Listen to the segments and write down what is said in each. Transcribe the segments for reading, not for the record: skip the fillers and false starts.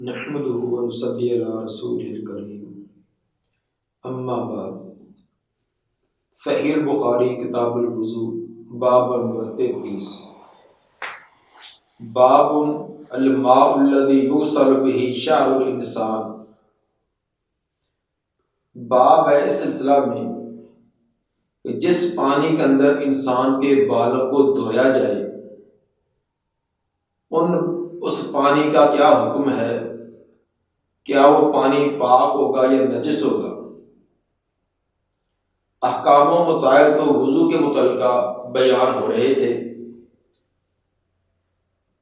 نحمده ونصلي على رسوله الكريم اما بعد صحیح البخاری کتاب الوضو باب نمبر 33 باب الماء الذي يغسل به شعر الانسان باب ہے اس سلسلہ میں کہ جس پانی کے اندر انسان کے بالوں کو دھویا جائے اس پانی کا کیا حکم ہے، کیا وہ پانی پاک ہوگا یا نجس ہوگا۔ احکام و مسائل تو وضو کے متعلقہ بیان ہو رہے تھے،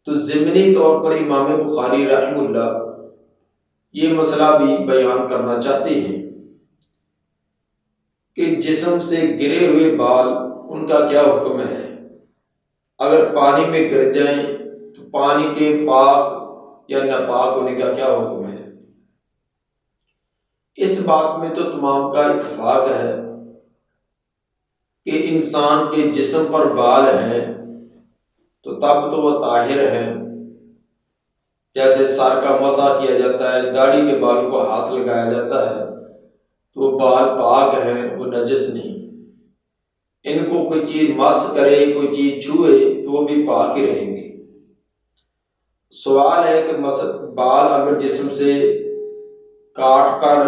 تو ضمنی طور پر امام بخاری رحمہ اللہ یہ مسئلہ بھی بیان کرنا چاہتے ہیں کہ جسم سے گرے ہوئے بال ان کا کیا حکم ہے۔ اگر پانی میں گر جائیں تو پانی کے پاک یا ناپاک ہونے کا کیا حکم ہے۔ اس بات میں تو تمام کا اتفاق ہے کہ انسان کے جسم پر بال ہیں تو تب تو وہ طاہر ہیں، جیسے سر کا مسح کیا جاتا ہے، داڑھی کے بالوں کو ہاتھ لگایا جاتا ہے تو وہ بال پاک ہیں، وہ نجس نہیں۔ ان کو کوئی چیز مس کرے، کوئی چیز چھوئے تو وہ بھی پاک ہی رہیں گے۔ سوال ہے کہ بال اگر جسم سے کاٹ کر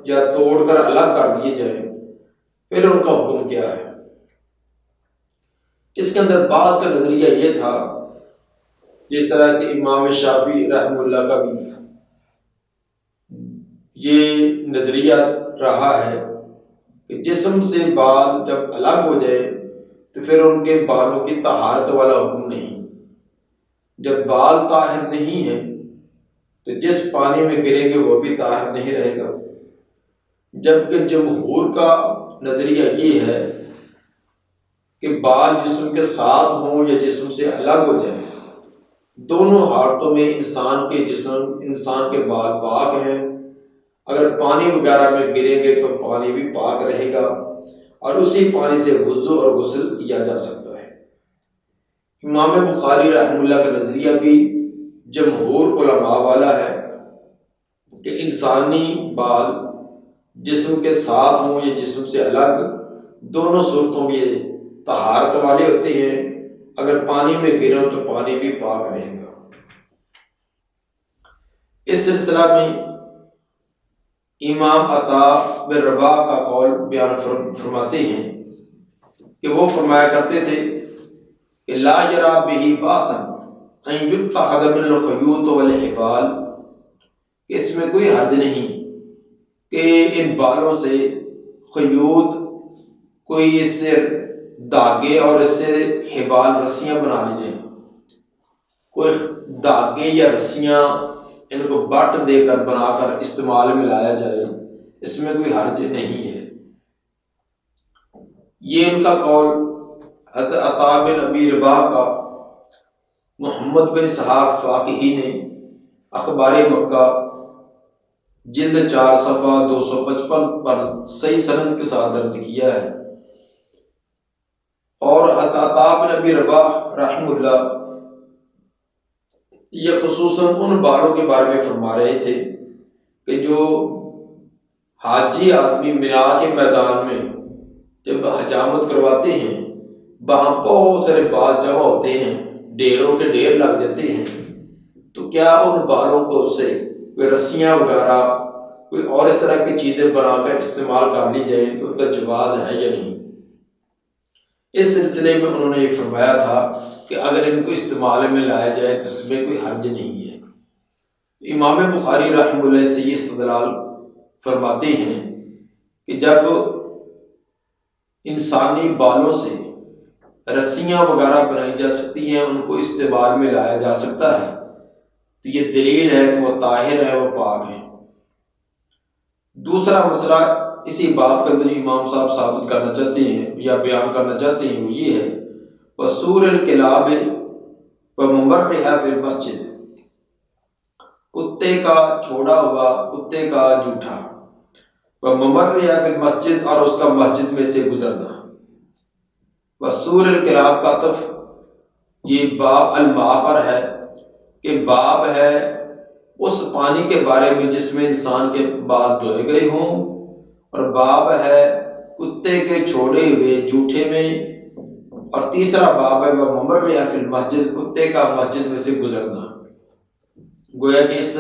یا توڑ کر الگ کر دیے جائیں پھر ان کا حکم کیا ہے۔ اس کے اندر بعض کا نظریہ یہ تھا، جس طرح کہ امام شافعی رحمہ اللہ کا بھی یہ نظریہ رہا ہے کہ جسم سے بال جب الگ ہو جائے تو پھر ان کے بالوں کی طہارت والا حکم نہیں۔ جب بال طاہر نہیں ہیں تو جس پانی میں گریں گے وہ بھی طاہر نہیں رہے گا۔ جبکہ جمہور کا نظریہ یہ ہے کہ بال جسم کے ساتھ ہوں یا جسم سے الگ ہو جائیں، دونوں حالتوں میں انسان کے بال پاک ہیں۔ اگر پانی وغیرہ میں گریں گے تو پانی بھی پاک رہے گا اور اسی پانی سے وضو اور غسل کیا جا سکتا ہے۔ امام بخاری رحمہ اللہ کا نظریہ بھی جمہور علماء والا ہے کہ انسانی بال جسم کے ساتھ ہوں یا جسم سے الگ، دونوں صورتوں میں یہ طہارت والے ہوتے ہیں۔ اگر پانی میں گریں تو پانی بھی پاک رہے گا۔ اس سلسلہ میں امام عطا بن رباح کا قول بیان فرماتے ہیں کہ وہ فرمایا کرتے تھے کہ لا یرا بہ باسا ان یتخذ من الخیوط والحبال، کہ اس میں کوئی حرج نہیں کہ ان بالوں سے خیوط، کوئی اس سے داغے اور اس سے حبال رسیاں بنا لی جائیں، کوئی داغے یا رسیاں ان کو بٹ دے کر بنا کر استعمال میں لایا جائے، اس میں کوئی حرج نہیں ہے۔ یہ ان کا قول عطا بن ابی رباح کا محمد بن اسحاق فاقہی نے اخبار مکہ جلد 4 صفحہ 255 پر صحیح سند کے ساتھ درج کیا ہے۔ اور عطا بن ابی رباح رحمہ اللہ یہ خصوصاً ان بالوں کے بارے میں فرما رہے تھے کہ جو حاجی آدمی مینا کے میدان میں جب حجامت کرواتے ہیں وہاں بہت سارے بال جمع ہوتے ہیں، ڈھیروں کے ڈھیر لگ جاتے ہیں، تو کیا ان بالوں کو اس سے کوئی رسیاں وغیرہ کوئی اور اس طرح کی چیزیں بنا کر استعمال کر لی جائیں تو ان کا جواز ہے یا نہیں۔ اس سلسلے میں انہوں نے یہ فرمایا تھا کہ اگر ان کو استعمال میں لایا جائے تو اس میں کوئی حرج نہیں ہے۔ امام بخاری رحمہ اللہ سے یہ استدلال فرماتے ہیں کہ جب انسانی بالوں سے رسیاں وغیرہ بنائی جا سکتی ہیں، ان کو استعمال میں لایا جا سکتا ہے، تو یہ دلیل ہے کہ وہ طاہر ہے، وہ پاک ہے۔ دوسرا مسئلہ اسی بات کے اندر امام صاحب ثابت کرنا چاہتے ہیں یا بیان کرنا چاہتے ہیں، وہ یہ ہے وَسُورِ الْكِلَابِ وَمُمَرِّحَ فِي الْمَسْجِدِ، کتے کا چھوڑا ہوا، کتے کا جھوٹا، وَمُمَرِّحَ فِي الْمَسْجِدِ، اور اس کا مسجد میں سے گزرنا۔ وَسُورِ الْكِلَاب کا عطف یہ باب الماء پر ہے کہ باب ہے اس پانی کے بارے میں جس میں انسان کے بال دھوئے گئے ہوں، اور باب ہے کتے کے چھوڑے ہوئے جوٹھے میں، اور تیسرا باب ہے وہ ممر فی المسجد، کتے کا مسجد میں سے گزرنا۔ گویا کہ اس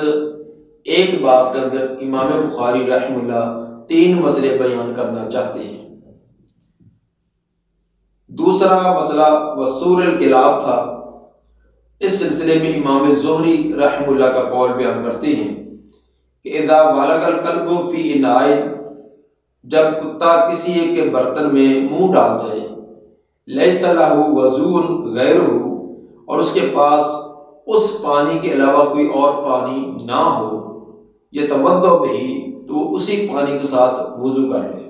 ایک باب کے اندر امام بخاری رحمہ اللہ 3 مسئلے بیان کرنا چاہتے ہیں۔ دوسرا مسئلہ وصور الکلاب تھا۔ اس سلسلے میں امام زہری رحمہ اللہ کا قول بیان کرتے ہیں کہ اذا ولغ الکلب فی اناء، جب کتا کسی ایک کے برتن میں منہ ڈال جائے، لیس لہ وضوء غیرہ، اور اس کے پاس اس پانی کے علاوہ کوئی اور پانی نہ ہو، یتوضأ بہ، تو وہ اسی پانی کے ساتھ وضو کر لے۔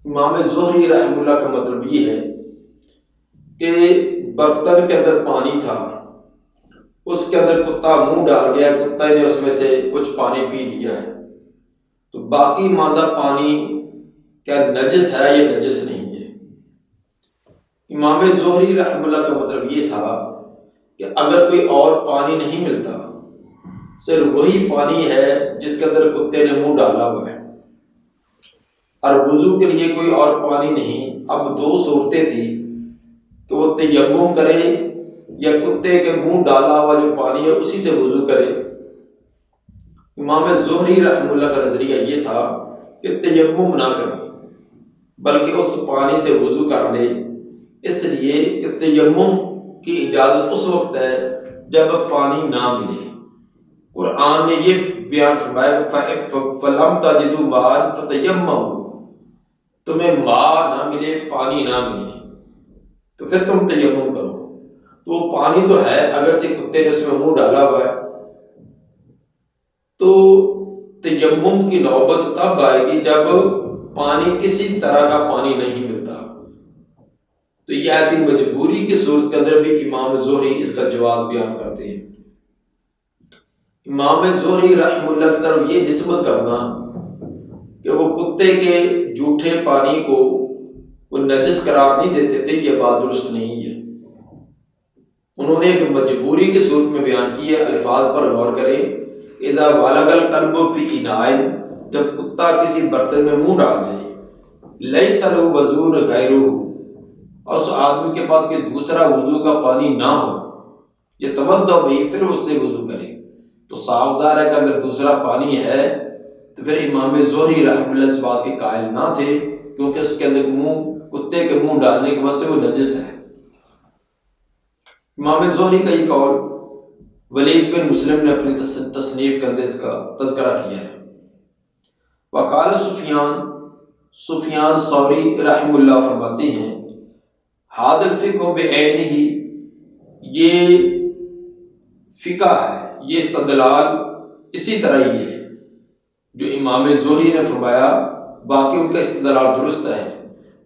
امام زہری رحمہ اللہ کا مطلب یہ ہے کہ برتن کے اندر پانی تھا، اس کے اندر کتا منہ ڈال گیا، کتا نے اس میں سے کچھ پانی پی لیا ہے، تو باقی مادہ پانی کیا نجس ہے یا نجس نہیں ہے؟ امام زہری رحمہ اللہ کا مطلب یہ تھا کہ اگر کوئی اور پانی نہیں ملتا، صرف وہی پانی ہے جس کے اندر کتے نے منہ ڈالا ہوا ہے، اور وضو کے لیے کوئی اور پانی نہیں، اب 2 صورتیں تھی کہ وہ تیمم کرے یا کتے کے منہ ڈالا ہوا جو پانی ہے اسی سے وضو کرے۔ امام زہری رحمہ اللہ کا نظریہ یہ تھا کہ تیمم نہ کرے بلکہ اس پانی سے وضو کر لے، اس لیے کہ تیمم کی اجازت اس وقت ہے جب پانی نہ ملے۔ قرآن نے یہ بیان فرمایا فَلَمْ تَجِدُوا مَاءً فَتَيَمَّمُوا، تمہیں ماء نہ ملے، پانی نہ ملے تو پھر تم تیمم کرو۔ تو وہ پانی تو ہے، اگرچہ کتے نے اس میں منہ ڈالا ہوا ہے، تو تیمم کی نوبت تب آئے گی جب پانی کسی طرح کا پانی نہیں ملتا۔ تو یہ ایسی مجبوری کی صورت کے اندر بھی امام زہری اس کا جواز بیان کرتے ہیں۔ امام زہری رحمہ اللہ کی طرف یہ نسبت کرنا کہ وہ کتے کے جھوٹے پانی کو وہ نجس قرار نہیں دیتے تھے، یہ بات درست نہیں ہے۔ انہوں نے ایک مجبوری کی صورت میں بیان کی ہے، الفاظ پر غور کریں۔ اذا ولغ الکلب فی اناء، جب کتا کسی برتن میں منہ ڈال جائے، لیس لہ وضوء غیرہ، اور اس آدمی کے پاس کوئی دوسرا وضو کا پانی نہ ہو، یتوضأ بہ، پھر اس سے وضو کرے، تو صاف ظاہر ہے کہ اگر دوسرا پانی ہے تو پھر امام زہری رحمہ اللہ اس بات کے قائل نہ تھے، کیونکہ اس کے اندر کتے کے منہ ڈالنے کی وجہ سے وہ نجس ہے۔ امام زہری کا یہ قول ولید بن مسلم نے اپنی تصنیف کے اندر اس کا تذکرہ کیا ہے۔ وقال سفیان ثوری رحمہ اللہ فرماتے ہیں ھذا الفقہ بعینہ، یہ فقہ ہے، یہ استدلال اسی طرح ہی ہے جو امام زہری نے فرمایا، باقی ان کا استدلال درست ہے۔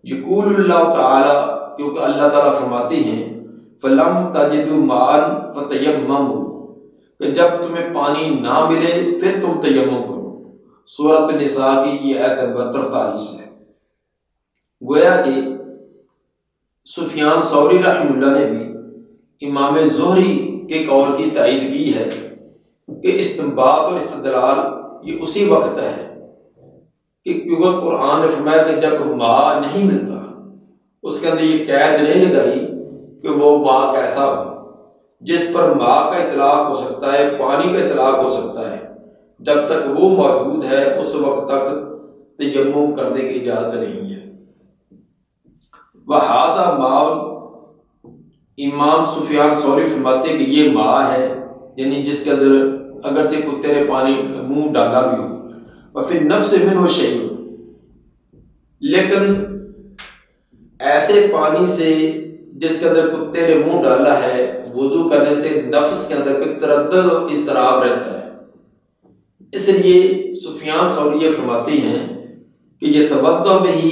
یقول اللہ تعالی، کیونکہ اللہ تعالیٰ فرماتے ہیں فَلَمْ تَجِدُوا مَاءً فَتَيَمَّمُوا، کہ جب تمہیں پانی نہ ملے پھر تم تیمم کرو۔ سورۃ النساء کی یہ آیت 42 ہے۔ گویا کہ سفیان ثوری رحمہ اللہ نے بھی امام زہری کے قول کی تائید کی ہے کہ استنباط اور استدلال یہ اسی وقت ہے کہ کیونکہ قرآن نے فرمایا کہ جب ماء نہیں ملتا، اس کے اندر یہ قید نہیں لگائی کہ وہ ماء کیسا ہو، جس پر ماء کا اطلاق ہو سکتا ہے، پانی کا اطلاق ہو سکتا ہے، جب تک وہ موجود ہے اس وقت تک تیمم کرنے کی اجازت نہیں ہے۔ وَهَذَا مَاءٌ، امام سفیان ثوری فرماتے ہیں کہ یہ ماء ہے، یعنی جس کے اندر اگرچہ کتے نے پانی منہ ڈالا بھی ہو، وَفِي النَّفْسِ مِنْهُ شَيْءٌ، لیکن ایسے پانی سے جس کے اندر کتے نے منہ ڈالا ہے، وضو کرنے سے نفس کے اندر کوئی تردد اور اضطراب رہتا ہے، اس لیے سفیان ثوری یہ فرماتے ہیں کہ یہ توضأ بہ،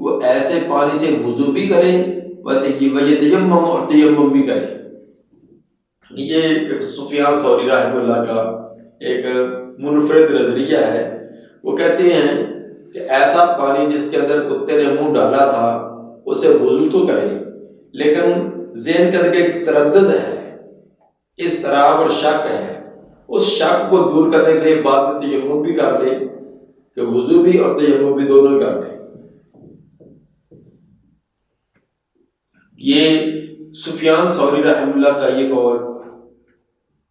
وہ ایسے پانی سے وضو بھی کرے، ویتیمم، اور تیمم بھی کرے۔ یہ سفیان ثوری رحمہ اللہ کا ایک منفرد نظریہ ہے۔ وہ کہتے ہیں کہ ایسا پانی جس کے اندر کتے نے منہ ڈالا تھا اسے وضو تو کرے، لیکن ذہن کے اندر ایک تردد ہے، اضطراب اور شک ہے، اس شک کو دور کرنے کے لیے بعد میں تیمم بھی کر لے کہ وضو بھی اور تیمم بھی دونوں کر لے۔ یہ سفیان ثوری رحمہ اللہ کا یہ قول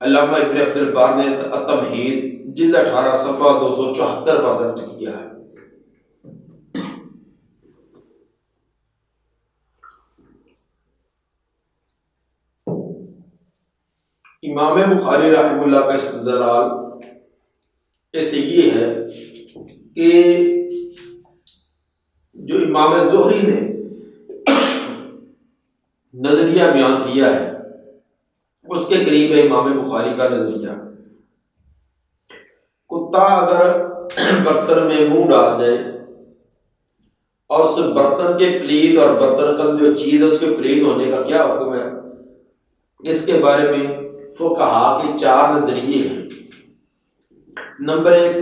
علامہ ابن عبد البر نے التمہید جلد 18 صفحہ 274 پر درج کیا ہے۔ امام بخاری رحمہ اللہ کا استدلال اس سے یہ ہے کہ جو امام زہری نے نظریہ بیان کیا ہے اس کے قریب ہے امام بخاری کا نظریہ۔ کتا اگر برتن میں منہ ڈال جائے اور اس برتن کے پلید اور برتن کا جو چیز ہے اس کے پلید ہونے کا کیا حکم ہے، اس کے بارے میں فقہا کے 4 نظریے ہیں۔ نمبر 1،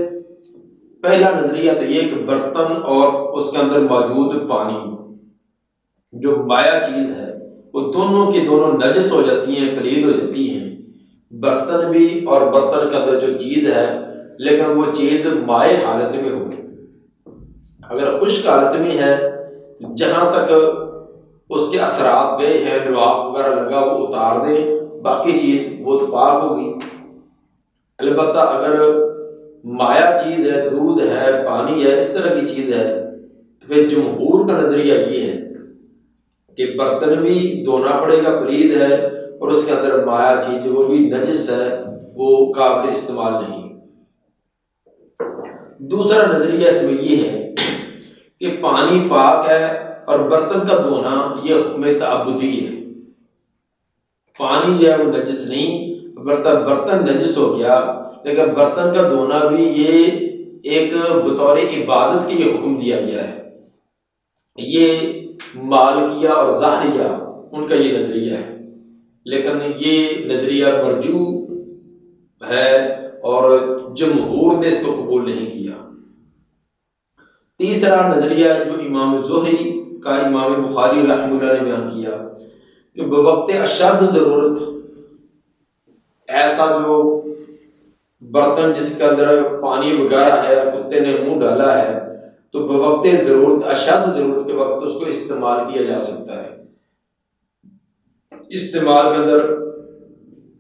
پہلا نظریہ تو یہ کہ برتن اور اس کے اندر موجود پانی جو مائع چیز ہے وہ دونوں کی دونوں نجس ہو جاتی ہیں، پلید ہو جاتی ہیں، برتن بھی اور برتن کا جو چیز ہے، لیکن وہ چیز مائع حالت میں ہو۔ اگر خشک حالت میں ہے، جہاں تک اس کے اثرات گئے ہیں، لعاب وغیرہ لگا وہ اتار دیں، باقی چیز وہ تو پاک ہوگی۔ البتہ اگر مائع چیز ہے، دودھ ہے، پانی ہے، اس طرح کی چیز ہے، تو پھر جمہور کا نظریہ یہ ہے کہ برتن بھی دھونا پڑے گا، پلید ہے، اور اس کے اندر مائع چیز وہ بھی نجس ہے، وہ قابل استعمال نہیں۔ دوسرا نظریہ اس میں یہ ہے کہ پانی پاک ہے اور برتن کا دھونا یہ حکم تعبدی ہے۔ پانی جو ہے وہ نجس نہیں، برتن نجس ہو گیا، لیکن برتن کا دھونا بھی یہ ایک بطور عبادت کے یہ حکم دیا گیا ہے۔ یہ مالکیہ اور ظاہریہ ان کا یہ نظریہ ہے، لیکن یہ نظریہ مرجوح ہے اور جمہور نے اس کو قبول نہیں کیا۔ تیسرا نظریہ جو امام زہری کا امام بخاری رحمہ اللہ نے بیان کیا کہ بوقت اشد ضرورت ایسا جو برتن جس کے اندر پانی وغیرہ ہے، کتے نے منہ ڈالا ہے، تو بوقت ضرورت، اشد ضرورت کے وقت اس کو استعمال کیا جا سکتا ہے۔ استعمال کے اندر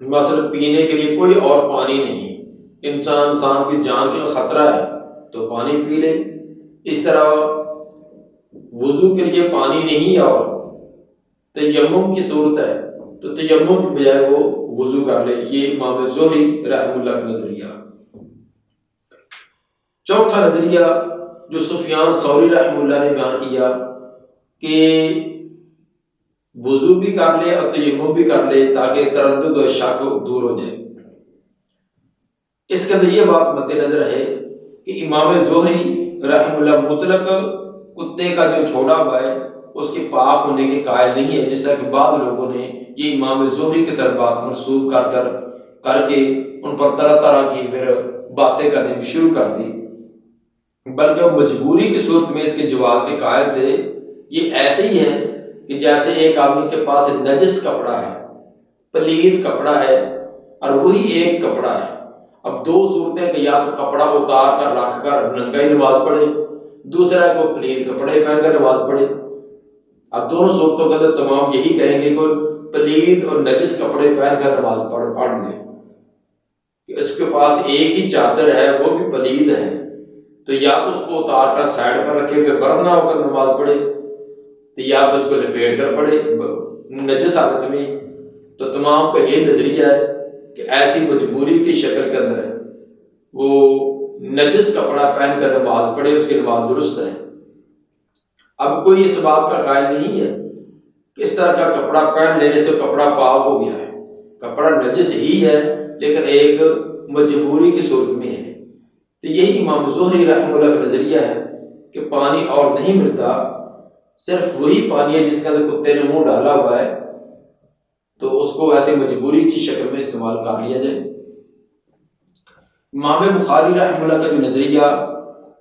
مثلا پینے کے لیے کوئی اور پانی نہیں، انسان کی جان کا خطرہ ہے تو پانی پی لے۔ اس طرح وضو کے لیے پانی نہیں اور تیمم کی صورت ہے تو تیمم کی بجائے وہ وضو کر لے۔ یہ امام زہری رحمہ اللہ کا نظریہ۔ چوتھا نظریہ جو سفیان ثوری رحمہ اللہ نے بیان کیا کہ وضو بھی کر لے اور تیمم بھی کر لے تاکہ تردد و شک دور ہو جائے۔ اس کے اندر یہ بات مد نظر ہے کہ امام زہری رحمہ اللہ مطلق کتے کا جو چھوڑا ہوا ہے اس کے پاک ہونے کے قائل نہیں ہے، جس طرح کہ بعض لوگوں نے یہ امام زہری کی طرف بات منسوب کر کے ان پر طرح طرح کی پھر باتیں کرنے بھی شروع کر دی، بلکہ وہ مجبوری کی صورت میں اس کے جواز کے قائل تھے۔ یہ ایسے ہی ہے کہ جیسے ایک آدمی کے پاس نجس کپڑا ہے، پلید کپڑا ہے، اور وہی ایک کپڑا ہے۔ اب 2 صورتیں کہ یا تو کپڑا اتار کر رکھ کر ننگا ہی نماز پڑھے، دوسرا ہے کہ پلید کپڑے پہن کر نماز پڑھے۔ اب دونوں صورتوں کے اندر تمام یہی کہیں گے کہ پلید اور نجس کپڑے پہن کر نماز پڑھ لے، کہ اس کے پاس ایک ہی چادر ہے وہ بھی پلید ہے، تو یا تو اس کو اتار کر سائڈ پر رکھے پھر برہنہ ہو کر نماز پڑھے، یا پھر اس کو لپیٹ کر پڑھے نجس حالت میں۔ تو تمام کا یہ نظریہ ہے کہ ایسی مجبوری کی شکل کے اندر ہے وہ نجس کپڑا پہن کر نماز پڑھے، اس کی نماز درست ہے۔ اب کوئی اس بات کا قائل نہیں ہے کہ اس طرح کا کپڑا پہن لینے سے کپڑا پاک ہو گیا ہے، کپڑا نجس ہی ہے لیکن ایک مجبوری کی صورت میں ہے۔ تو یہی امام زہری رحمہ اللہ کا نظریہ ہے کہ پانی اور نہیں ملتا، صرف وہی پانی ہے جس کے اندر کتے نے منہ ڈالا ہوا ہے، تو اس کو ایسے مجبوری کی شکل میں استعمال کر لیا جائے۔ امام بخاری رحمہ اللہ کا جو نظریہ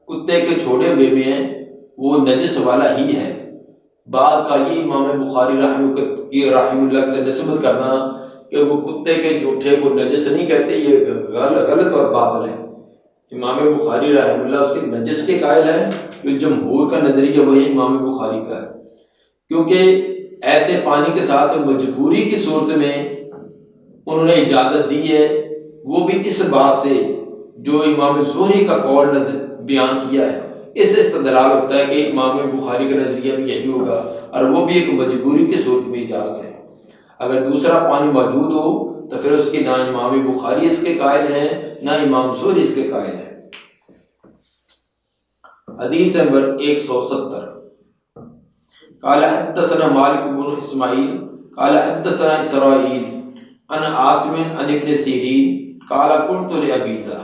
کتے کے چھوڑے ہوئے میں ہے وہ نجس والا ہی ہے۔ بعض کا یہ امام بخاری رحمہ اللہ کی نسبت کرنا کہ وہ کتے کے جوٹھے کو نجس نہیں کہتے، یہ غلط اور باطل ہے۔ امام بخاری رحمہ اللہ اس کے نجس کے قائل ہیں، جو جمہور کا نظریہ وہی امام بخاری کا ہے، کیونکہ ایسے پانی کے ساتھ مجبوری کی صورت میں انہوں نے اجازت دی ہے، وہ بھی اس بات سے جو امام زہری کا قول بیان کیا ہے، اس سے استدلال ہوتا ہے کہ امام بخاری کا نظریہ بھی یہی ہوگا، اور وہ بھی ایک مجبوری کی صورت میں اجازت ہے۔ اگر دوسرا پانی موجود ہو تو پھر اس کی نہ امام بخاری اس کے قائل ہیں نہ امام زہری اس کے قائل ہیں۔ حدیث نمبر 170، قال حدثنا مالک بن اسماعیل قال حدثنا اسرائیل عن عاصم عن ابن سیرین قال قلت لعبیدہ۔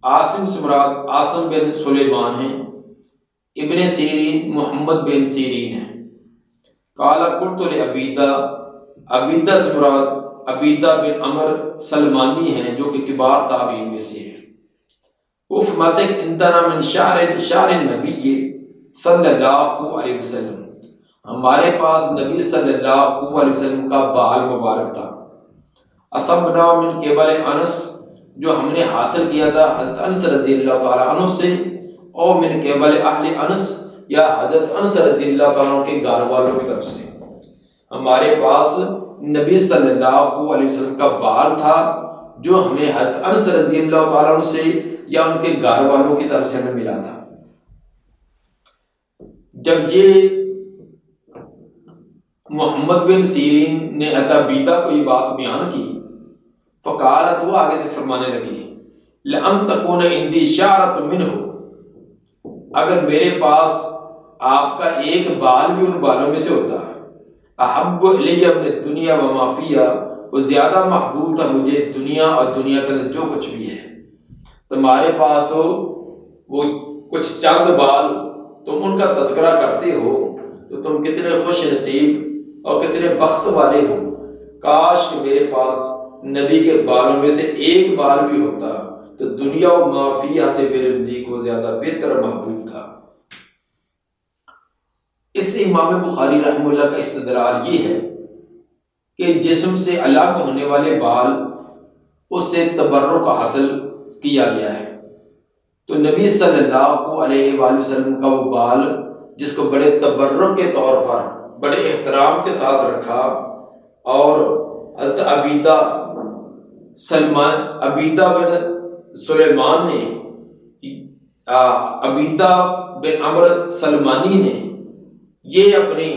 عاصم سے مراد عاصم بن سلیمان ہیں، ابن سیرین محمد بن سیرین ہیں۔ قال قلت لعبیدہ، عبیدہ سے مراد عبیدہ بن عمر سلمانی ہیں جو کہ کبار تابعین میں سے ہیں۔ وہ فرماتے ہیں اندنا من شعر نبی صلی اللہ علیہ وسلم، ہمارے پاس نبی صلی اللہ علیہ وسلم کا بال مبارک تھا۔ اصبنا من قبل انس، جو ہم نے حاصل کیا تھا حضرت انس رضی اللہ تعالیٰ عنہ سے، اور من قبل اہل انس، یا حضرت انس رضی اللہ تعالیٰ عنہ کے گھر والوں کی طرف سے۔ ہمارے پاس نبی صلی اللہ علیہ وسلم کا بال تھا جو ہمیں حضرت انس رضی اللہ تعالیٰ عنہ سے یا ان کے گھر والوں کی طرف سے ہمیں ملا تھا۔ جب یہ محمد بن سیرین نے عبیدہ کو یہ بات بیان کی، فقالت، وہ آگے سے فرمانے لگی، لَأَن تَكُونَ عِندِي شَعْرَةٌ مِّنْهُ، اگر میرے پاس آپ کا ایک بال بھی ان بالوں میں سے ہوتا، احب الی من الدنیا وما فیہا، وہ زیادہ محبوب تھا مجھے دنیا اور دنیا کے اندر جو کچھ بھی ہے۔ تمہارے پاس تو وہ کچھ چند بال، تم ان کا تذکرہ کرتے ہو تو تم کتنے خوش نصیب اور کتنے بخت والے ہو۔ کاش کہ میرے پاس نبی کے بالوں میں سے ایک بال بھی ہوتا تو دنیا و ما فیہا سے میرے نزدیک وہ زیادہ بہتر اور محبوب تھا۔ اس سے امام بخاری رحمہ اللہ کا استدلال یہ ہے کہ جسم سے الگ ہونے والے بال، اس سے تبرک حاصل کیا گیا ہے۔ تو نبی صلی اللہ علیہ وآلہ وسلم کا وہ بال جس کو بڑے تبرک کے طور پر بڑے احترام کے ساتھ رکھا، اور حضرت عبیدہ بن سلیمان نے، عبیدہ بن عمر سلمانی نے یہ اپنی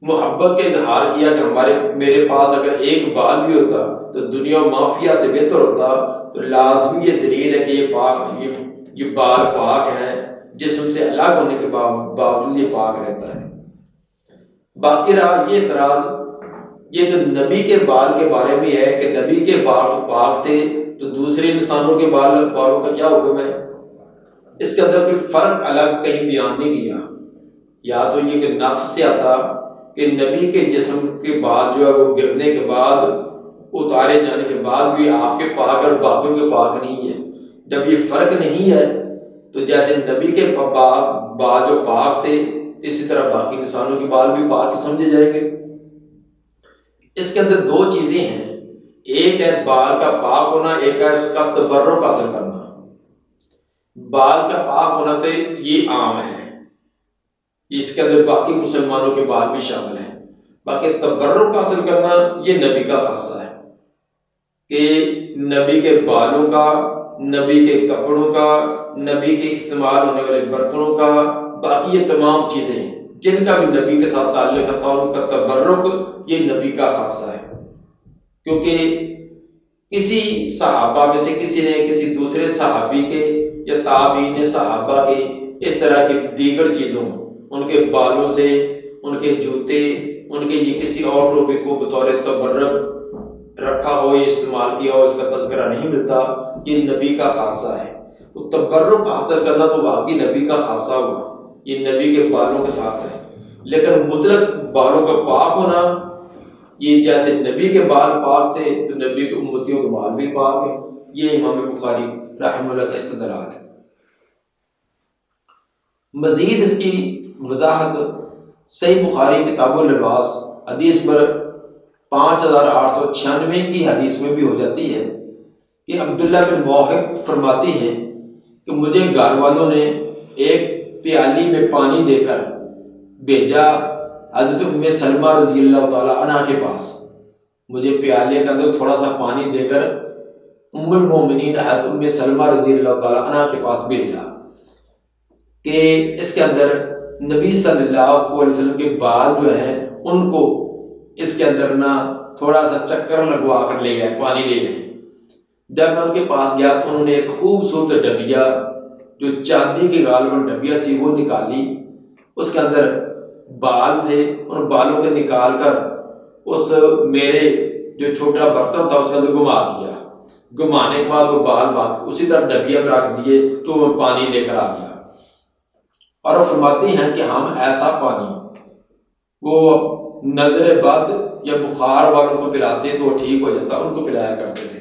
محبت کا اظہار کیا کہ میرے پاس اگر ایک بال بھی ہوتا تو دنیا مافیا سے بہتر ہوتا، تو لازمی یہ دلیل ہے کہ یہ بال پاک ہے، جسم سے الگ ہونے کے باوجود یہ پاک رہتا ہے۔ باقی رہا یہ اعتراض، یہ جو نبی کے بال کے بارے میں ہے کہ نبی کے بال تو پاک تھے تو دوسرے انسانوں کے بالوں کا کیا حکم ہے؟ اس کے اندر کوئی فرق الگ کہیں بیان نہیں کیا۔ یا تو یہ کہ نص سے آتا کہ نبی کے جسم کے بال جو ہے وہ گرنے کے بعد، اتارے جانے کے بعد بھی آپ کے پاک اور باقیوں کے پاک نہیں ہے۔ جب یہ فرق نہیں ہے تو جیسے نبی کے بال جو پاک تھے، اسی طرح باقی انسانوں کے بال بھی پاک سمجھے جائیں گے۔ اس کے اندر دو چیزیں ہیں، ایک ہے بال کا پاک ہونا، ایک ہے اس کا تبرک حاصل کرنا۔ بال کا پاک ہونا تو یہ عام ہے، اس کے اندر باقی مسلمانوں کے بال بھی شامل ہیں۔ باقی تبرک حاصل کرنا یہ نبی کا خاصہ ہے، کہ نبی کے بالوں کا، نبی کے کپڑوں کا، نبی کے استعمال ہونے والے برتنوں کا، باقی یہ تمام چیزیں جن کا بھی نبی کے ساتھ تعلق ہے ان کا تبرک یہ نبی کا خاصہ ہے۔ کیونکہ کسی صحابہ میں سے کسی نے کسی دوسرے صحابی کے یا تابعین صحابہ کے اس طرح کی دیگر چیزوں، ان کے بالوں سے، ان کے جوتے، ان کے یہ کسی اور ٹوپی کو بطور تبرک رکھا ہو یا استعمال کیا ہو، اس کا تذکرہ نہیں ملتا۔ یہ نبی کا خاصہ ہے۔ تو تبرک حاصل کرنا تو واقعی نبی کا خاصہ ہوا، یہ نبی کے بالوں کے ساتھ ہے۔ لیکن مطلق بالوں کا پاک ہونا، یہ جیسے نبی کے بال پاک تھے تو نبی کے امتیوں کے بال بھی پاک ہیں۔ یہ امام بخاری رحمہ اللہ کا استدلال ہے۔ مزید اس کی وضاحت صحیح بخاری کتاب اللباس حدیث پر 5896 کی حدیث میں بھی ہو جاتی ہے کہ عبداللہ بن موہب فرماتی ہیں کہ مجھے گھر والوں نے ایک پیالی میں پانی دے کر بھیجا حضرت ام سلمہ رضی اللہ تعالی عنہ کے پاس. مجھے پیالے کے اندر تھوڑا سا پانی دے کر ام المومنین حضرت ام سلمہ رضی اللہ تعالی عنہ کے پاس بھیجا کہ اس کے اندر نبی صلی اللہ علیہ وسلم کے بال جو ہیں ان کو اس کے اندر نہ تھوڑا سا چکر لگوا کر لے گئے، پانی لے گئے. جب میں ان کے پاس گیا تو انہوں نے ایک خوبصورت ڈبیا جو چاندی کی غالباً ڈبیا سی وہ نکالی. اس کے اندر بال تھے، ان بالوں کو نکال کر اس میرے جو چھوٹا برتن تھا اس کے اندر گھما دیا. گھمانے کے بعد وہ بال باقی اسی طرح ڈبیا میں رکھ دیے تو وہ پانی لے کر آ گیا. اور وہ فرماتی ہیں کہ ہم ایسا پانی وہ نظر بد یا بخار والوں کو پلاتے تو وہ ٹھیک ہو جاتا، ان کو پلایا کرتے تھے.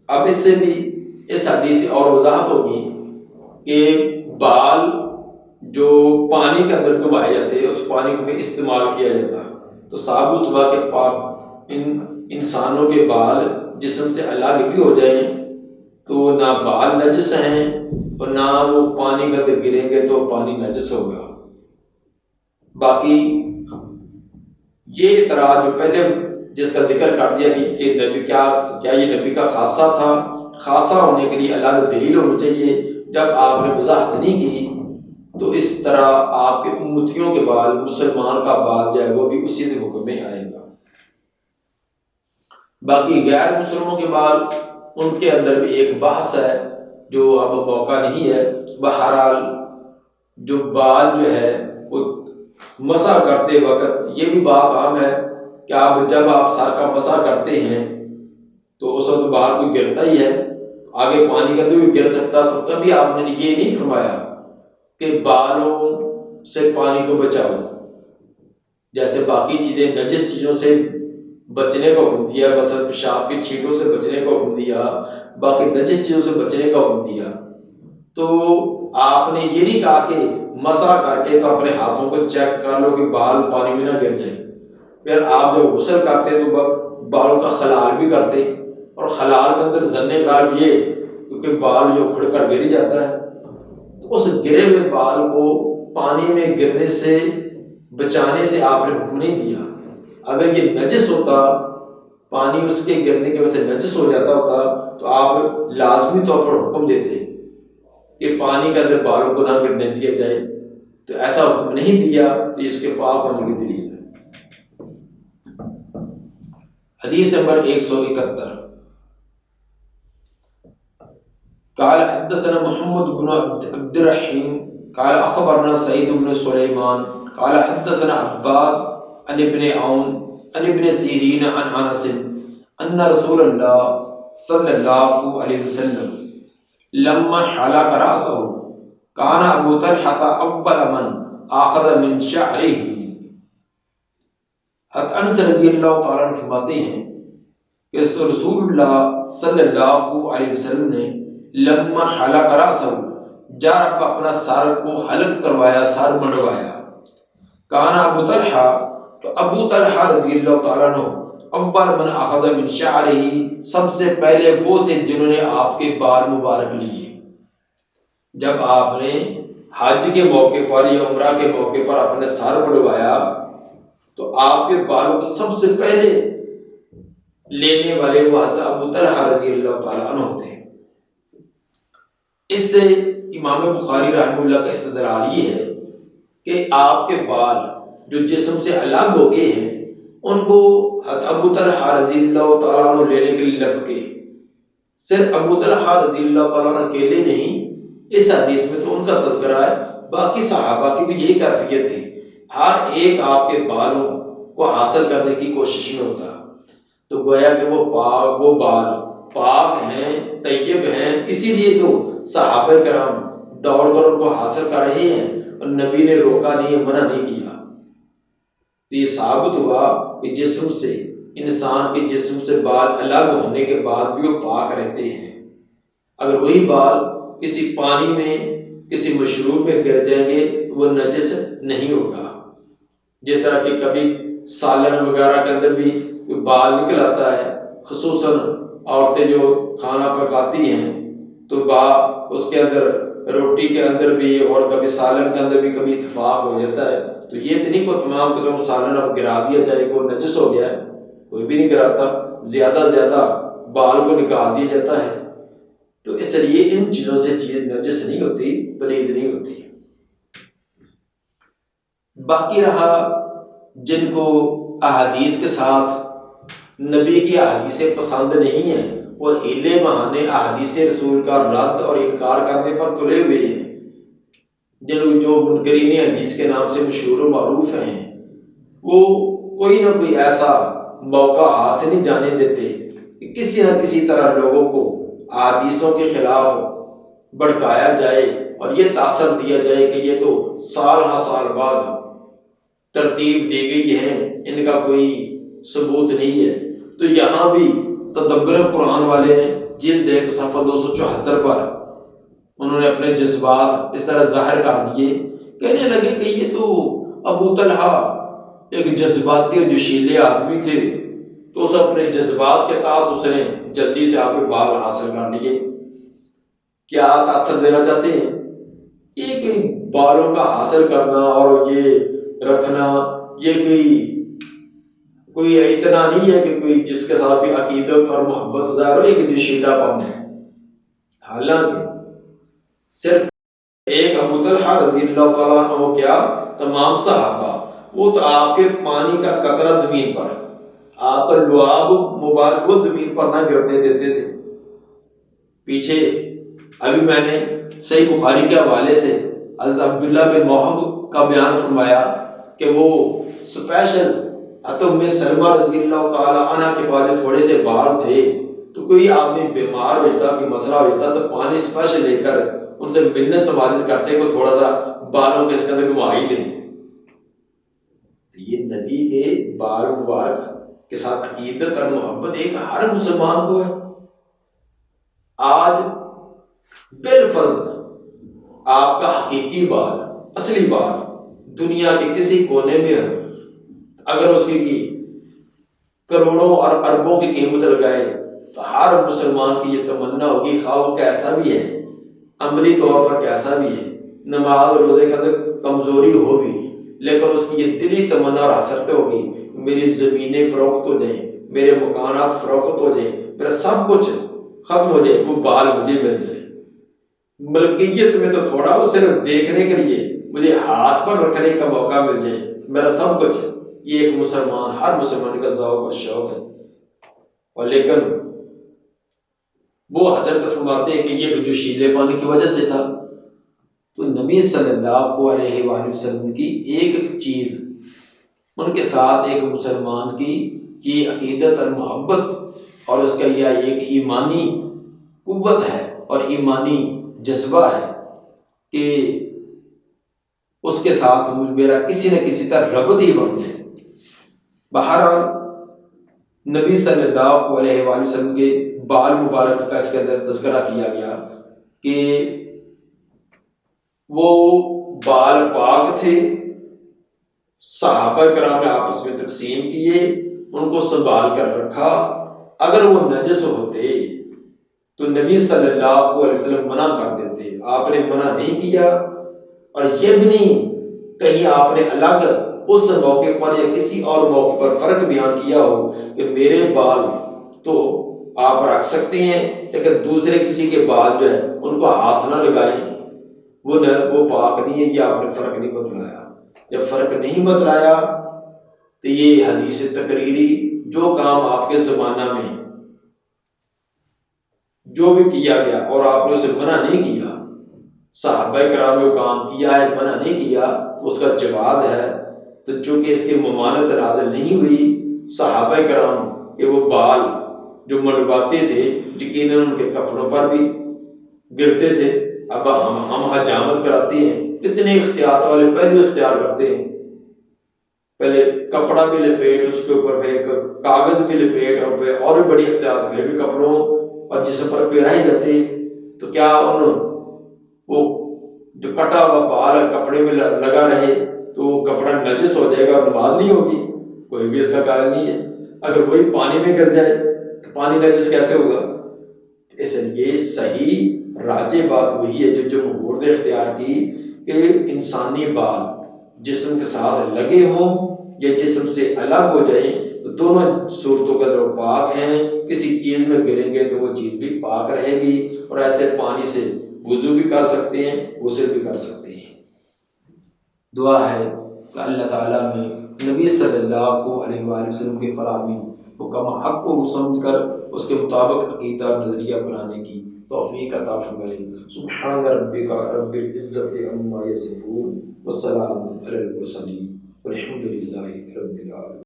اب اس سے بھی اس حدیث سے اور وضاحت ہوگی کہ بال جو پانی کے اندر گھمائے جاتے ہیں اس پانی کو پھر استعمال کیا جاتا. تو ثابت ہوا کہ انسانوں کے بال جسم سے الگ بھی ہو جائیں تو نہ بال نجس ہیں اور نہ وہ پانی کے اندر گریں گے تو پانی نجس ہوگا. باقی یہ اعتراض جو پہلے جس کا ذکر کر دیا کہ نبی کیا یہ نبی کا خاصہ تھا، خاصہ ہونے کے لیے الگ دلیل ہونی چاہیے. جب آپ نے وضاحت نہیں کی تو اس طرح آپ کے امتیوں کے بال، مسلمان کا بال جو ہے وہ بھی اسی حکم میں آئے گا. باقی غیر مسلموں کے بال ان کے اندر بھی ایک بحث ہے جو اب موقع نہیں ہے. بہرحال جو بال جو ہے وہ مسح کرتے وقت یہ بھی بات عام ہے کہ جب آپ سر کا مسح کرتے ہیں تو اس وقت بال کو گرتا ہی ہے، آگے پانی کا بھی گر سکتا. تو کبھی آپ نے یہ نہیں فرمایا کہ بالوں سے پانی کو بچاؤ. جیسے باقی چیزیں نجس چیزوں سے بچنے کا حکم دیا، مثلا پیشاب کے چھینٹوں سے بچنے کا حکم دیا، باقی نجس چیزوں سے بچنے کا حکم دیا. تو آپ نے یہ نہیں کہا کہ مسح کر کے تو اپنے ہاتھوں کو چیک کر لو کہ بال پانی میں نہ گر جائیں. پھر آپ جب غسل کرتے تو بالوں کا خلال بھی کرتے، اور خلال کے اندر ذن غالب یہ کیونکہ بال جو اکھڑ کر گر جاتا ہے تو اس گرے ہوئے بال کو پانی میں گرنے سے بچانے سے آپ نے حکم نہیں دیا. اگر یہ نجس ہوتا، پانی اس کے گرنے کی وجہ سے نجس ہو جاتا ہوتا تو آپ لازمی طور پر حکم دیتے کہ پانی کے اندر بالوں کو نہ گرنے دیا جائے. تو ایسا حکم نہیں دیا تو اس کے پاک ہونے کی دلیل ہے. حدیث نمبر 171. قال حدثنا محمد بن عبد الرحیم قال اخبرنا سعید بن سلیمان قال حدثنا عباد عن ابن عون عن ابن سیرین عن انس ان رسول اللہ صلی اللہ علیہ وسلم لما حلق رأسه كان ابو طلحة اول من اخذ من شعره. حضرت انس رضی اللہ تعالیٰ عنہ فرماتے ہیں کہ رسول اللہ صلی اللہ علیہ وسلم نے لما حلق رأسه جب اپنا سر کو حلق کروایا، سر منڈوایا، کان ابو طلحہ تو ابو طلحہ رضی اللہ تعالیٰ عنہ اول من اخذ من شعره سب سے پہلے وہ تھے جنہوں نے آپ کے بال مبارک لیے. جب آپ نے حج کے موقع پر یا عمرہ کے موقع پر اپنے سر منڈوایا تو آپ کے بالوں کو سب سے پہلے لینے والے وہ حضرت ابو طلحہ رضی اللہ تعالیٰ عنہ تھے. اس سے امام بخاری رحمہ اللہ کا استدلال یہ ہے کہ آپ کے بال جو جسم سے الگ ہو گئے ہیں ان کو ابو طلحہ رضی اللہ تعالیٰ عنہ لینے کے لیے لپکے. صرف ابو طلحہ رضی اللہ تعالیٰ عنہ اکیلے نہیں، اس حدیث میں تو ان کا تذکرہ ہے، باقی صحابہ کی بھی یہی کیفیت تھی. ہر ایک آپ کے بالوں کو حاصل کرنے کی کوشش میں ہوتا. تو گویا کہ وہ بال پاک ہیں، طیب ہیں، اسی لیے تو صحابہ کرام دوڑ کر ان کو حاصل کر رہے ہیں اور نبی نے روکا نہیں، منع نہیں کیا. تو یہ ثابت ہوا کہ جسم سے، انسان کے جسم سے بال الگ ہونے کے بعد بھی وہ پاک رہتے ہیں. اگر وہی بال کسی پانی میں، کسی مشروب میں گر جائیں گے تو وہ نجس نہیں ہوگا. جس طرح کہ کبھی سالن وغیرہ کے اندر بھی بال نکل آتا ہے، خصوصاً عورتیں جو کھانا پکاتی ہیں تو اس کے اندر روٹی کے اندر بھی اور کبھی سالن کے اندر بھی کبھی اتفاق ہو جاتا ہے، تو یہ تو نہیں کو تمام کا تمام سالن اب گرا دیا جائے کہ وہ نجس ہو گیا ہے، کوئی بھی نہیں گراتا، زیادہ زیادہ بال کو نکال دیا جاتا ہے۔ تو اس لیے ان چیزوں سے چیز نجس نہیں ہوتی، پلید نہیں ہوتی۔ باقی رہا جن کو احادیث کے ساتھ نبی کی احادیثیں پسند نہیں ہیں، وہ ہیلے بہانے احادیث رسول کا رد اور انکار کرنے پر تلے ہوئے ہیں، جو منکرین حدیث کے نام سے مشہور و معروف ہیں، وہ کوئی نہ کوئی ایسا موقع ہاتھ سے نہیں جانے دیتے کہ کسی نہ کسی طرح لوگوں کو احادیثوں کے خلاف بھڑکایا جائے اور یہ تاثر دیا جائے کہ یہ تو سال ہر سال بعد ترتیب دی گئی ہے، ان کا کوئی ثبوت نہیں ہے۔ تو یہاں بھی تدبر قرآن والے نے جلد 1 صفحہ 274 پر انہوں نے اپنے جذبات اس طرح ظاہر کر دیے، کہنے لگے کہ یہ تو ابو طلحہ ایک جذباتی اور جوشیلے آدمی تھے، تو اس اپنے جذبات کے تحت اس نے جلدی سے آپ کے بال حاصل کر لیے۔ کیا تاثر دینا چاہتے ہیں؟ یہ کوئی بالوں کا حاصل کرنا اور یہ رکھنا، یہ کوئی اتنا نہیں ہے کہ کوئی جس کے ساتھ بھی عقیدت اور محبت ظاہر ہو، ایک جوشیلا پن ہے۔ حالانکہ صرف ایک ابو طلحہ رضی اللہ تعالیٰ عنہ کیا، تمام صحابہ وہ تو آپ کے پانی کا قطرہ زمین پر، آپ کا لعاب مبارک وہ زمین پر نہ گرنے دیتے تھے۔ پیچھے ابھی میں نے صحیح بخاری کے حوالے سے حضرت عبداللہ بن محب کا بیان فرمایا کہ وہ اسپیشل ام سلمہ رضی اللہ تعالیٰ عنہ کے بعد تھوڑے سے بال تھے، تو کوئی آدمی بیمار ہو جاتا، کوئی مسئلہ ہو جاتا تو پانی اسپیشل لے کر ان سے منت سماجت کرتے کو تھوڑا سا بالوں کے اس کے اندر گھما ہی دیں۔ یہ نبی کے بال مبارک کے ساتھ عقیدت اور محبت ایک ہر مسلمان کو ہے۔ آج بالفرض آپ کا حقیقی بال، اصلی بال دنیا کے کسی کونے میں ہے، اگر اس کی کروڑوں اور اربوں کی قیمت لگائے تو ہر مسلمان کی یہ تمنا ہوگی، خواہ وہ کیسا بھی ہے، عملی طور پر کیسا بھی ہے، نماز اور روزے کے اندر کمزوری ہو بھی، لیکن اس کی یہ دلی تمنا اور حسرت ہوگی میری زمینیں فروخت ہو جائیں، میرے مکانات فروخت ہو جائیں، میرا سب کچھ ختم ہو جائے، وہ بال مجھے مل جائے۔ ملکیت میں تو تھوڑا، وہ صرف دیکھنے کے لیے مجھے ہاتھ پر رکھنے کا موقع مل جائے، میرا سب کچھ۔ یہ ایک مسلمان، ہر مسلمان کا ذوق اور شوق ہے۔ اور لیکن وہ حضرت فرماتے ہیں کہ یہ جوشیلے پانی کی وجہ سے تھا۔ تو نبی صلی اللہ علیہ وآلہ وسلم کی ایک چیز ان کے ساتھ ایک مسلمان کی عقیدت اور محبت اور اس کا یہ ایک ایمانی قوت ہے اور ایمانی جذبہ ہے کہ اس کے ساتھ میرا کسی نہ کسی طرح ربط ہی بن جائے۔ بہرحال نبی صلی اللہ علیہ وآلہ وسلم کے بال مبارک کا اس کے اندر تذکرہ کیا گیا کہ وہ بال پاک تھے، صحابہ کرام نے آپس میں تقسیم کیے، ان کو سنبھال کر رکھا۔ اگر وہ نجس ہوتے تو نبی صلی اللہ علیہ وسلم منع کر دیتے، آپ نے منع نہیں کیا، اور یہ بھی نہیں کہیں آپ نے الگ اس موقع پر یا کسی اور موقع پر فرق بیان کیا ہو کہ میرے بال تو آپ رکھ سکتے ہیں لیکن دوسرے کسی کے بال جو ہے ان کو ہاتھ نہ لگائیں، وہ پاک نہیں ہے۔ یہ آپ نے فرق نہیں بتلایا۔ جب فرق نہیں بتلایا تو یہ حدیث تقریری، جو کام آپ کے زمانہ میں جو بھی کیا گیا اور آپ نے اسے منع نہیں کیا، صحابہ کرام نے وہ کام کیا ہے، منع نہیں کیا، اس کا جواز ہے۔ تو چونکہ اس کی ممانعت نازل نہیں ہوئی، صحابہ کرام کے وہ بال جو منڈواتے تھے یقیناً ان کے کپڑوں پر بھی گرتے تھے۔ اب ہم حجامت کراتے ہیں، کتنے اختیار والے پہلو اختیار کرتے ہیں، پہلے کپڑا بھی لپیٹ، اس کے اوپر ایک کاغذ بھی لپیٹ، اور بھی بڑی اختیار، پھر بھی کپڑوں اور جسم پر پہنائے جاتے ہیں۔ تو کیا وہ جو کٹا ہوا بال کپڑے میں لگا رہے تو کپڑا نجس ہو جائے گا اور نماز نہیں ہوگی؟ کوئی بھی اس کا قائل نہیں ہے۔ اگر وہی پانی میں گر جائے تو پانی نجس کیسے ہوگا؟ اس لیے صحیح راجع بات وہی ہے جو جمہور نے اختیار کی کہ انسانی بال جسم کے ساتھ لگے ہوں یا جسم سے الگ ہو جائیں تو دونوں صورتوں کا اندر پاک ہیں۔ کسی چیز میں گریں گے تو وہ چیز بھی پاک رہے گی، اور ایسے پانی سے وضو بھی کر سکتے ہیں، غسل بھی کر سکتے ہیں۔ دعا ہے کہ اللہ تعالیٰ میں نبی صلی اللہ علیہ وآلہ وسلم کے فرامین حکم حق کو سمجھ کر اس کے مطابق عقیدہ اور نظریہ بنانے کی توفیق عطا فرمائے۔ سبحان ربک رب العزت عما یصفون والسلام علی المرسلین والحمد للہ رب العالمین۔